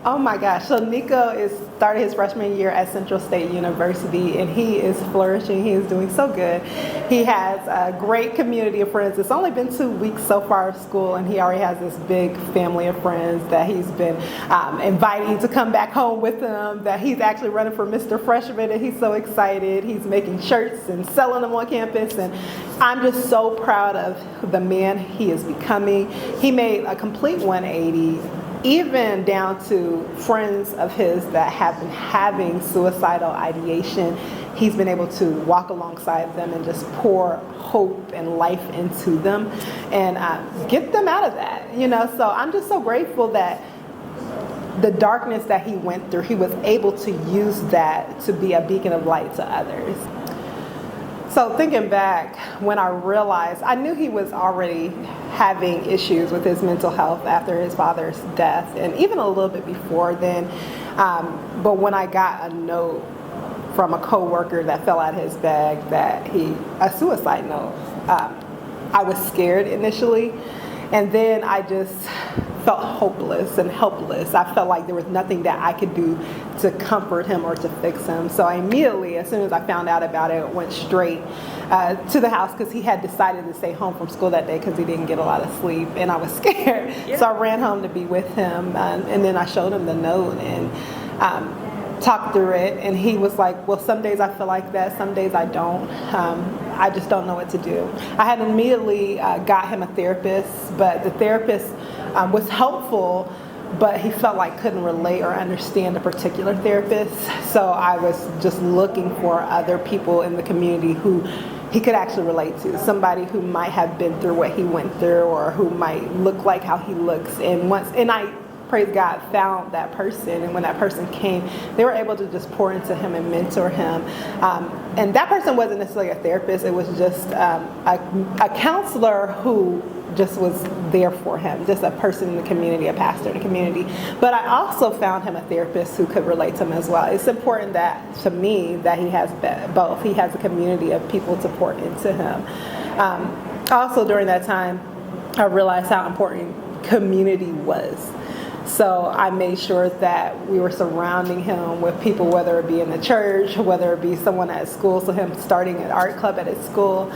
Oh my gosh. So Nico started his freshman year at Central State University, and he is flourishing. He is doing so good. He has a great community of friends. It's only been 2 weeks so far of school, and he already has this big family of friends that he's been inviting to come back home with him, that he's actually running for Mr. Freshman, and he's so excited. He's making shirts and selling them on campus, and I'm just so proud of the man he is becoming. He made a complete 180, even down to friends of his that have been having suicidal ideation. He's been able to walk alongside them and just pour hope and life into them and get them out of that, So I'm just so grateful that the darkness that he went through, he was able to use that to be a beacon of light to others. So thinking back, when I realized, I knew he was already having issues with his mental health after his father's death, and even a little bit before then. But when I got a note from a coworker that fell out of his bag a suicide note, I was scared initially, and then I just felt hopeless and helpless. I felt like there was nothing that I could do to comfort him or to fix him. So I immediately, as soon as I found out about it, went straight to the house, because he had decided to stay home from school that day because he didn't get a lot of sleep, and I was scared. Yeah. So I ran home to be with him, and then I showed him the note and talked through it, and he was like, well, some days I feel like that, some days I don't. I just don't know what to do. I had immediately got him a therapist, but the therapist was helpful, but he felt like couldn't relate or understand a particular therapist. So I was just looking for other people in the community who he could actually relate to, somebody who might have been through what he went through, or who might look like how he looks. And I, praise God, found that person, and when that person came, they were able to just pour into him and mentor him. And that person wasn't necessarily a therapist, it was just a counselor who just was there for him, just a person in the community, a pastor in the community. But I also found him a therapist who could relate to him as well. It's important to me that he has both. He has a community of people to pour into him. Also during that time, I realized how important community was. So I made sure that we were surrounding him with people, whether it be in the church, whether it be someone at school, so him starting an art club at his school,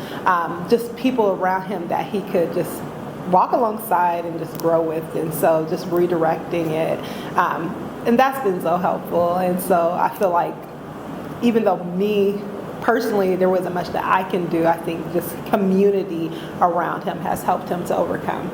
just people around him that he could just walk alongside and just grow with. And so just redirecting it. And that's been so helpful. And so I feel like even though me personally, there wasn't much that I can do, I think just community around him has helped him to overcome.